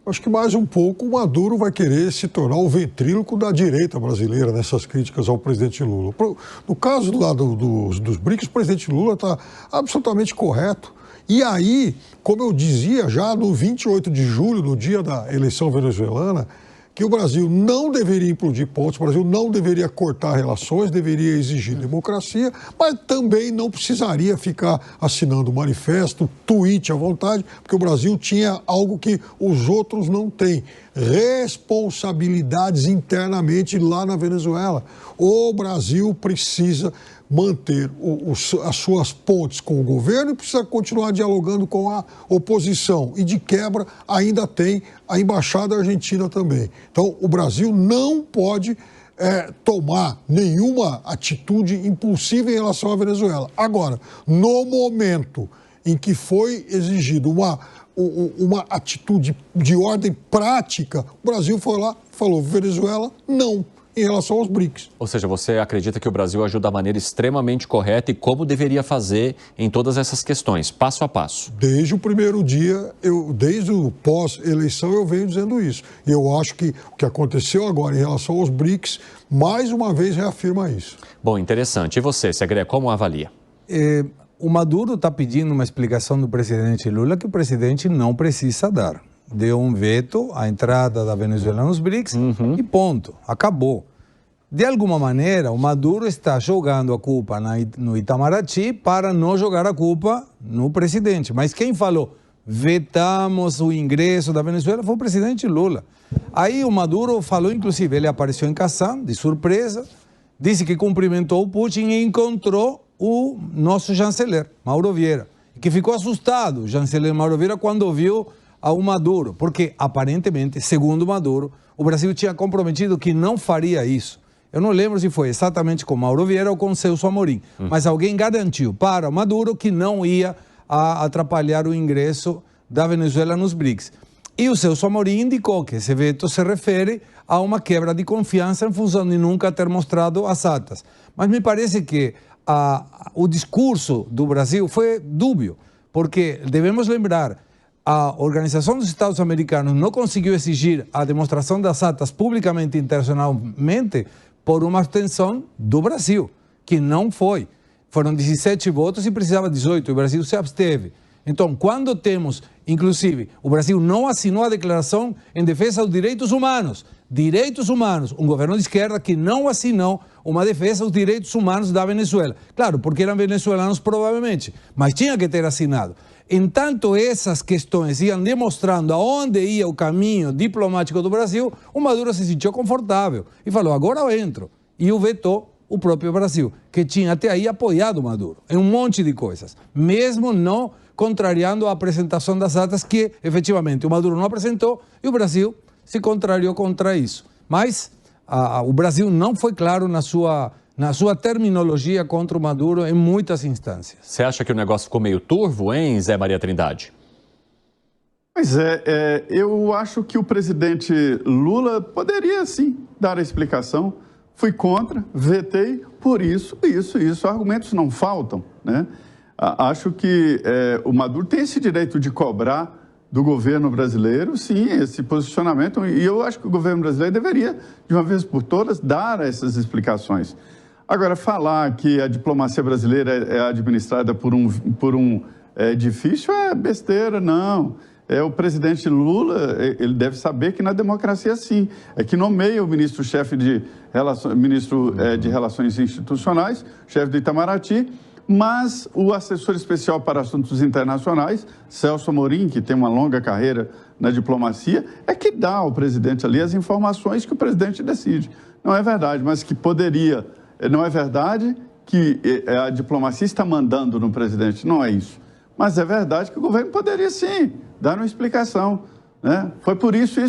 Acho que mais um pouco o Maduro vai querer se tornar o ventríloco da direita brasileira nessas críticas ao presidente Lula. No caso lá dos BRICS, o presidente Lula está absolutamente correto. E aí, como eu dizia já no 28 de julho, no dia da eleição venezuelana, que o Brasil não deveria implodir pontos, o Brasil não deveria cortar relações, deveria exigir democracia, mas também não precisaria ficar assinando manifesto, tweet à vontade, porque o Brasil tinha algo que os outros não têm: responsabilidades internamente lá na Venezuela. O Brasil precisa manter as suas pontes com o governo e precisa continuar dialogando com a oposição. E de quebra ainda tem a Embaixada Argentina também. Então o Brasil não pode tomar nenhuma atitude impulsiva em relação à Venezuela. Agora, no momento em que foi exigido uma atitude de ordem prática, o Brasil foi lá e falou: Venezuela, não, em relação aos BRICS. Ou seja, você acredita que o Brasil agiu da maneira extremamente correta e como deveria fazer em todas essas questões, passo a passo? Desde o primeiro dia, desde o pós-eleição, eu venho dizendo isso. E eu acho que o que aconteceu agora em relação aos BRICS, mais uma vez reafirma isso. Bom, interessante. E você, Segré, como avalia? O Maduro está pedindo uma explicação do presidente Lula que o presidente não precisa dar. Deu um veto à entrada da Venezuela nos BRICS e ponto, acabou. De alguma maneira, o Maduro está jogando a culpa no Itamaraty para não jogar a culpa no presidente. Mas quem falou, vetamos o ingresso da Venezuela, foi o presidente Lula. Aí o Maduro falou, inclusive, ele apareceu em Kazan, de surpresa, disse que cumprimentou o Putin e encontrou o nosso chanceler, Mauro Vieira, que ficou assustado, o chanceler Mauro Vieira, quando viu ao Maduro, porque aparentemente, segundo Maduro, o Brasil tinha comprometido que não faria isso. Eu não lembro se foi exatamente com Mauro Vieira ou com Celso Amorim, mas alguém garantiu para o Maduro que não ia atrapalhar o ingresso da Venezuela nos BRICS. E o Celso Amorim indicou que esse veto se refere a uma quebra de confiança em função de nunca ter mostrado as atas. Mas me parece que o discurso do Brasil foi dúbio, porque devemos lembrar, a Organização dos Estados Americanos não conseguiu exigir a demonstração das atas publicamente e internacionalmente por uma abstenção do Brasil, que não foi. Foram 17 votos e precisava 18, e o Brasil se absteve. Então, quando temos, inclusive, o Brasil não assinou a declaração em defesa dos direitos humanos, um governo de esquerda que não assinou uma defesa dos direitos humanos da Venezuela. Claro, porque eram venezuelanos provavelmente, mas tinha que ter assinado. Enquanto essas questões iam demonstrando aonde ia o caminho diplomático do Brasil, o Maduro se sentiu confortável e falou, agora eu entro. E o vetou o próprio Brasil, que tinha até aí apoiado o Maduro em um monte de coisas, mesmo não contrariando a apresentação das atas que, efetivamente, o Maduro não apresentou e o Brasil se contrariou contra isso. Mas o Brasil não foi claro na sua terminologia contra o Maduro em muitas instâncias. Você acha que o negócio ficou meio turvo, hein, Zé Maria Trindade? Pois eu acho que o presidente Lula poderia, sim, dar a explicação. Fui contra, vetei, por isso, argumentos não faltam, né? Acho que o Maduro tem esse direito de cobrar do governo brasileiro, sim, esse posicionamento, e eu acho que o governo brasileiro deveria, de uma vez por todas, dar essas explicações. Agora, falar que a diplomacia brasileira é administrada por um edifício é besteira, não. O presidente Lula, ele deve saber que na democracia, sim, é que nomeia o ministro-chefe de Relações Institucionais, chefe do Itamaraty, mas o assessor especial para assuntos internacionais, Celso Amorim, que tem uma longa carreira na diplomacia, é que dá ao presidente ali as informações que o presidente decide. Não é verdade, mas que poderia... Não é verdade que a diplomacia está mandando no presidente, não é isso. Mas é verdade que o governo poderia, sim, dar uma explicação, né? Foi por isso,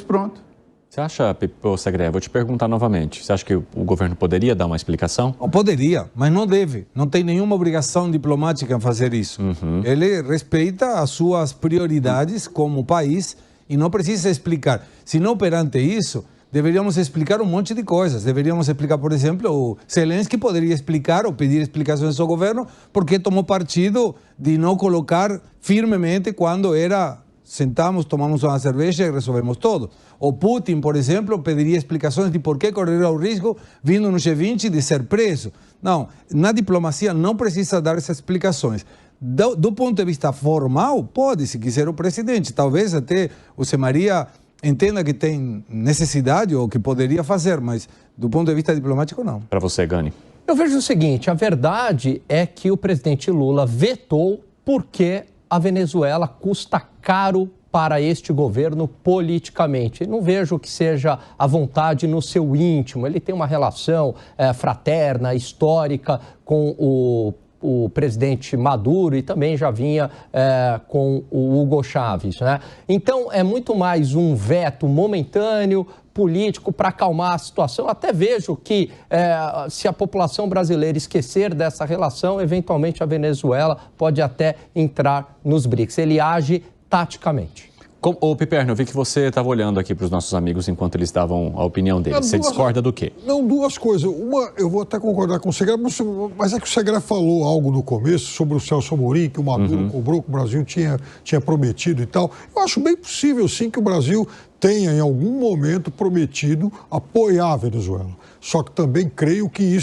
pronto. Você acha, Segré, vou te perguntar novamente, você acha que o governo poderia dar uma explicação? Poderia, mas não deve. Não tem nenhuma obrigação diplomática em fazer isso. Ele respeita as suas prioridades como país e não precisa explicar. Se não, perante isso, deveríamos explicar um monte de coisas. Deveríamos explicar, por exemplo, o Zelensky poderia explicar ou pedir explicações ao governo porque tomou partido de não colocar firmemente quando era sentamos, tomamos uma cerveja e resolvemos tudo. O Putin, por exemplo, pediria explicações de por que correr o risco, vindo no G20, de ser preso. Não, na diplomacia não precisa dar essas explicações. Do ponto de vista formal, pode, se quiser, o presidente. Talvez até o Zé Maria entenda que tem necessidade ou que poderia fazer, mas do ponto de vista diplomático, não. Para você, Gani. Eu vejo o seguinte, a verdade é que o presidente Lula vetou porque a Venezuela custa caro para este governo politicamente. Não vejo que seja a vontade no seu íntimo. Ele tem uma relação fraterna, histórica com o presidente Maduro e também já vinha com o Hugo Chávez, né? Então, é muito mais um veto momentâneo, político, para acalmar a situação. Até vejo que, se a população brasileira esquecer dessa relação, eventualmente a Venezuela pode até entrar nos BRICS. Ele age taticamente. Ô, Piperno, eu vi que você estava olhando aqui para os nossos amigos enquanto eles davam a opinião deles. Você discorda do quê? Não, duas coisas. Uma, eu vou até concordar com o Segré, mas é que o Segré falou algo no começo sobre o Celso Amorim, que o Maduro cobrou, que o Brasil tinha prometido e tal. Eu acho bem possível, sim, que o Brasil tenha, em algum momento, prometido apoiar a Venezuela. Só que também creio que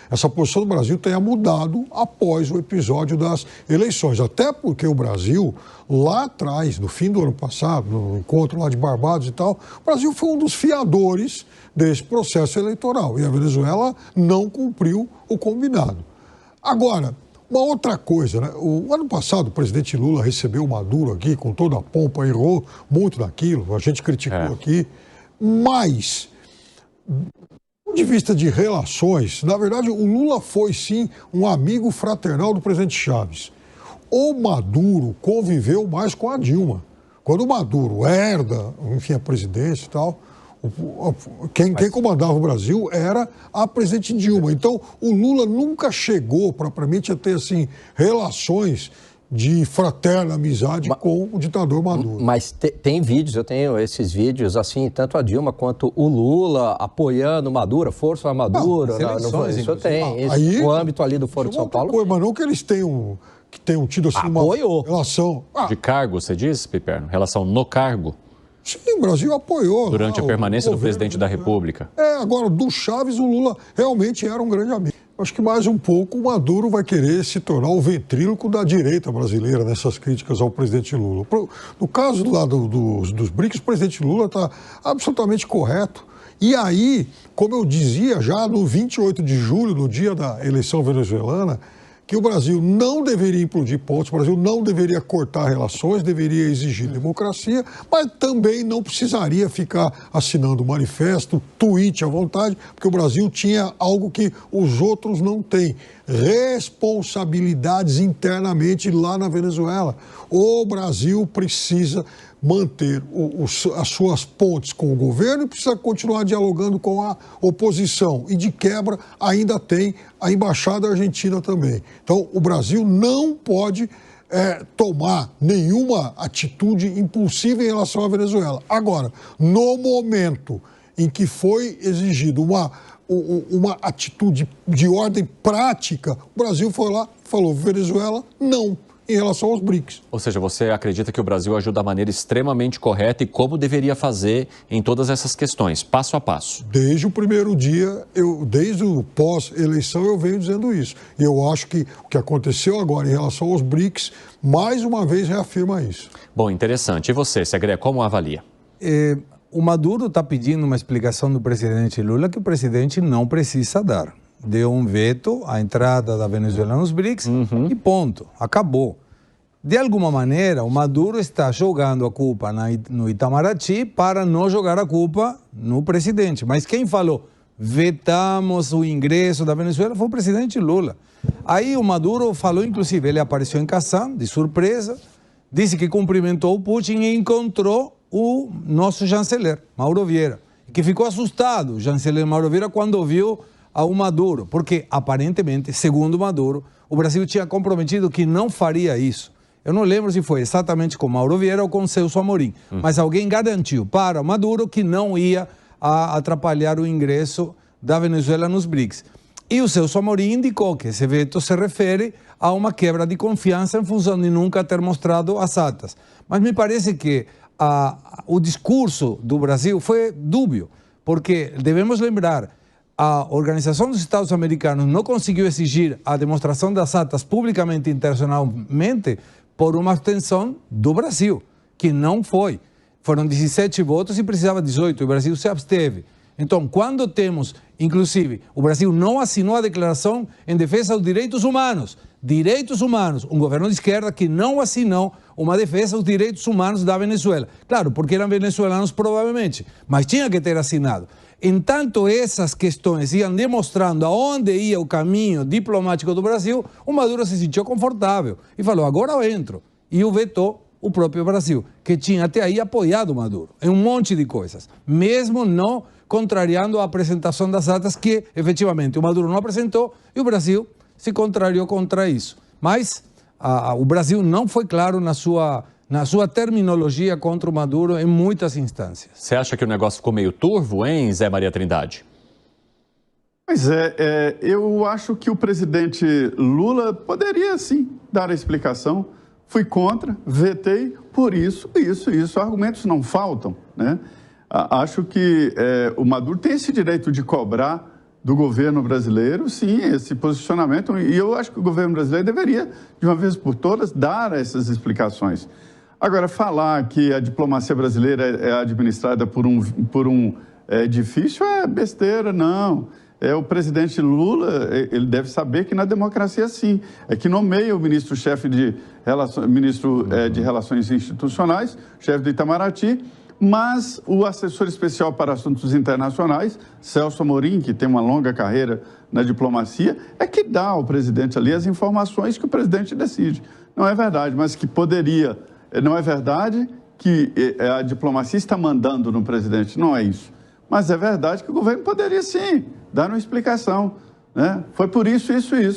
essa posição do Brasil tenha mudado após o episódio das eleições. Até porque o Brasil, lá atrás, no fim do ano passado, no encontro lá de Barbados e tal, o Brasil foi um dos fiadores desse processo eleitoral. E a Venezuela não cumpriu o combinado. Agora, uma outra coisa, né? O ano passado o presidente Lula recebeu o Maduro aqui com toda a pompa, errou muito daquilo, a gente criticou aqui, mas do ponto de vista de relações, na verdade o Lula foi sim um amigo fraternal do presidente Chávez. O Maduro conviveu mais com a Dilma. Quando o Maduro herda, enfim, a presidência e tal, quem comandava o Brasil era a presidente Dilma. Então, o Lula nunca chegou propriamente a ter assim, relações de fraterna amizade com o ditador Maduro. Mas tem vídeos, eu tenho esses vídeos, assim, tanto a Dilma quanto o Lula apoiando Maduro, força a Maduro. Isso eu tenho, no âmbito ali do Foro de São Paulo. Mas não que eles tenham tido assim, uma relação... De cargo, você diz, Piperno? Relação no cargo? Sim, o Brasil apoiou. Durante a permanência do presidente da República. Agora, do Chávez, o Lula realmente era um grande amigo. Acho que mais um pouco o Maduro vai querer se tornar o ventríloco da direita brasileira nessas críticas ao presidente Lula. No caso lá dos BRICS, o presidente Lula está absolutamente correto. E aí, como eu dizia já no 28 de julho, no dia da eleição venezuelana, que o Brasil não deveria implodir pontos, o Brasil não deveria cortar relações, deveria exigir democracia, mas também não precisaria ficar assinando manifesto, tweet à vontade, porque o Brasil tinha algo que os outros não têm: responsabilidades internamente lá na Venezuela. O Brasil precisa manter as suas pontes com o governo e precisa continuar dialogando com a oposição. E de quebra ainda tem a Embaixada Argentina também. Então o Brasil não pode tomar nenhuma atitude impulsiva em relação à Venezuela. Agora, no momento em que foi exigido uma atitude de ordem prática, o Brasil foi lá e falou: Venezuela, não, em relação aos BRICS. Ou seja, você acredita que o Brasil agiu da maneira extremamente correta e como deveria fazer em todas essas questões, passo a passo? Desde o primeiro dia, desde o pós-eleição, eu venho dizendo isso. E eu acho que o que aconteceu agora em relação aos BRICS, mais uma vez reafirma isso. Bom, interessante. E você, Segré, como avalia? O Maduro está pedindo uma explicação do presidente Lula que o presidente não precisa dar. Deu um veto à entrada da Venezuela nos BRICS e ponto, acabou. De alguma maneira, o Maduro está jogando a culpa no Itamaraty para não jogar a culpa no presidente. Mas quem falou, vetamos o ingresso da Venezuela, foi o presidente Lula. Aí o Maduro falou, inclusive, ele apareceu em Kazan, de surpresa, disse que cumprimentou o Putin e encontrou o nosso chanceler, Mauro Vieira, que ficou assustado, o chanceler Mauro Vieira, quando viu ao Maduro, porque aparentemente, segundo Maduro, o Brasil tinha comprometido que não faria isso. Eu não lembro se foi exatamente com Mauro Vieira ou com Celso Amorim, mas alguém garantiu para Maduro que não ia atrapalhar o ingresso da Venezuela nos BRICS. E o Celso Amorim indicou que esse veto se refere a uma quebra de confiança em função de nunca ter mostrado as atas. Mas me parece que o discurso do Brasil foi dúbio, porque devemos lembrar, a Organização dos Estados Americanos não conseguiu exigir a demonstração das atas publicamente e internacionalmente por uma abstenção do Brasil, que não foi. Foram 17 votos e precisava 18, e o Brasil se absteve. Então, quando temos, inclusive, o Brasil não assinou a declaração em defesa dos direitos humanos, um governo de esquerda que não assinou uma defesa dos direitos humanos da Venezuela. Claro, porque eram venezuelanos provavelmente, mas tinha que ter assinado. Enquanto essas questões iam demonstrando aonde ia o caminho diplomático do Brasil, o Maduro se sentiu confortável e falou, agora eu entro. E o vetou o próprio Brasil, que tinha até aí apoiado o Maduro em um monte de coisas, mesmo não contrariando a apresentação das atas que, efetivamente, o Maduro não apresentou e o Brasil se contrariou contra isso. Mas o Brasil não foi claro na sua terminologia contra o Maduro em muitas instâncias. Você acha que o negócio ficou meio turvo, hein, Zé Maria Trindade? Pois é, eu acho que o presidente Lula poderia, sim, dar a explicação. Fui contra, vetei, por isso. Argumentos não faltam, né? Acho que o Maduro tem esse direito de cobrar do governo brasileiro, sim, esse posicionamento. E eu acho que o governo brasileiro deveria, de uma vez por todas, dar essas explicações. Agora, falar que a diplomacia brasileira é administrada por um edifício é besteira, não. O presidente Lula, ele deve saber que na democracia, sim, é que nomeia o ministro-chefe de Relações Institucionais, chefe do Itamaraty, mas o assessor especial para assuntos internacionais, Celso Amorim, que tem uma longa carreira na diplomacia, é que dá ao presidente ali as informações que o presidente decide. Não é verdade, mas que poderia. Não é verdade que a diplomacia está mandando no presidente, não é isso. Mas é verdade que o governo poderia, sim, dar uma explicação, né? Foi por isso,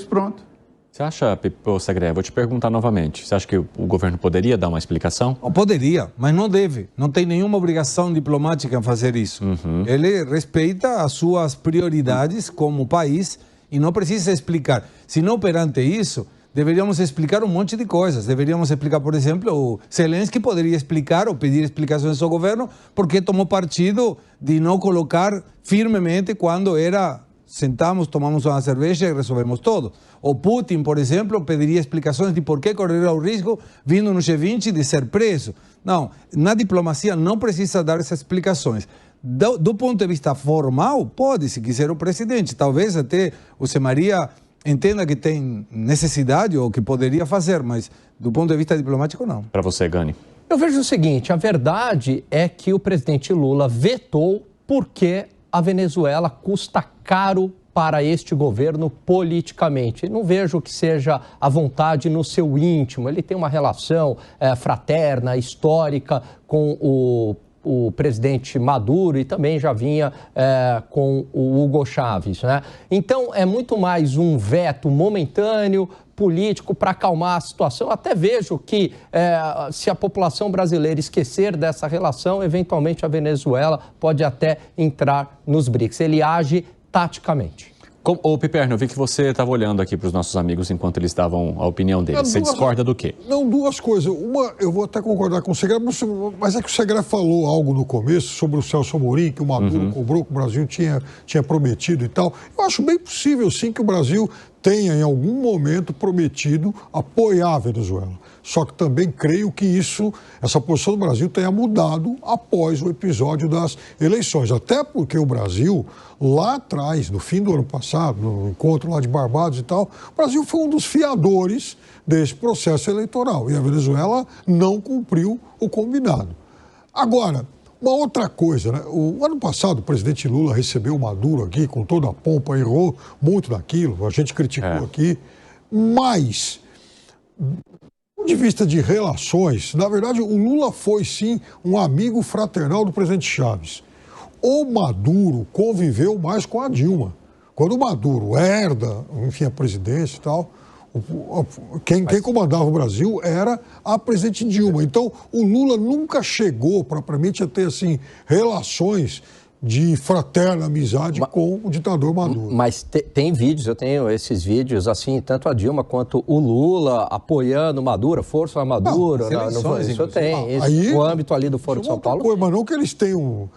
pronto. Você acha, Segré, vou te perguntar novamente, você acha que o governo poderia dar uma explicação? Poderia, mas não deve. Não tem nenhuma obrigação diplomática em fazer isso. Ele respeita as suas prioridades como país e não precisa explicar. Se não, perante isso, deveríamos explicar um monte de coisas. Deveríamos explicar, por exemplo, o Zelensky poderia explicar ou pedir explicações ao governo porque tomou partido de não colocar firmemente quando era sentamos, tomamos uma cerveja e resolvemos tudo. O Putin, por exemplo, pediria explicações de por que correr o risco, vindo no G20, de ser preso. Não, na diplomacia não precisa dar essas explicações. Do ponto de vista formal, pode, se quiser, o presidente. Talvez até o Zé Maria entenda que tem necessidade ou que poderia fazer, mas do ponto de vista diplomático, não. Para você, Gani. Eu vejo o seguinte, a verdade é que o presidente Lula vetou porque a Venezuela custa caro para este governo politicamente. Não vejo que seja a vontade no seu íntimo. Ele tem uma relação fraterna, histórica com o presidente Maduro e também já vinha com o Hugo Chávez, né? Então, é muito mais um veto momentâneo, político, para acalmar a situação. Até vejo que, se a população brasileira esquecer dessa relação, eventualmente a Venezuela pode até entrar nos BRICS. Ele age taticamente. Ô, Piperno, eu vi que você estava olhando aqui para os nossos amigos enquanto eles davam a opinião deles. Você discorda do quê? Não, duas coisas. Uma, eu vou até concordar com o Segré, mas é que o Segré falou algo no começo sobre o Celso Amorim, que o Maduro cobrou, que o Brasil tinha prometido e tal. Eu acho bem possível, sim, que o Brasil tenha, em algum momento, prometido apoiar a Venezuela. Só que também creio que essa posição do Brasil tenha mudado após o episódio das eleições. Até porque o Brasil, lá atrás, no fim do ano passado, no encontro lá de Barbados e tal, o Brasil foi um dos fiadores desse processo eleitoral. E a Venezuela não cumpriu o combinado. Agora, uma outra coisa, né? O ano passado o presidente Lula recebeu o Maduro aqui com toda a pompa, errou muito daquilo, a gente criticou aqui, mas do ponto de vista de relações, na verdade o Lula foi sim um amigo fraternal do presidente Chávez. O Maduro conviveu mais com a Dilma. Quando o Maduro herda, enfim, a presidência e tal, quem comandava o Brasil era a presidente Dilma. Então, o Lula nunca chegou propriamente a ter assim, relações de fraterna amizade com o ditador Maduro. Mas tem vídeos, eu tenho esses vídeos, assim, tanto a Dilma quanto o Lula apoiando Maduro, Força Maduro. Isso tem, Aí, no âmbito ali do Foro de São Paulo. Mas não que eles tenham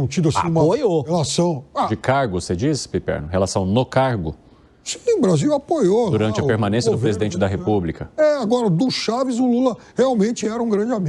tido assim, uma relação... De cargo, você diz, Piperno? Relação no cargo? Sim, o Brasil apoiou. Durante a permanência do presidente da República. Agora, do Chaves, o Lula realmente era um grande amigo.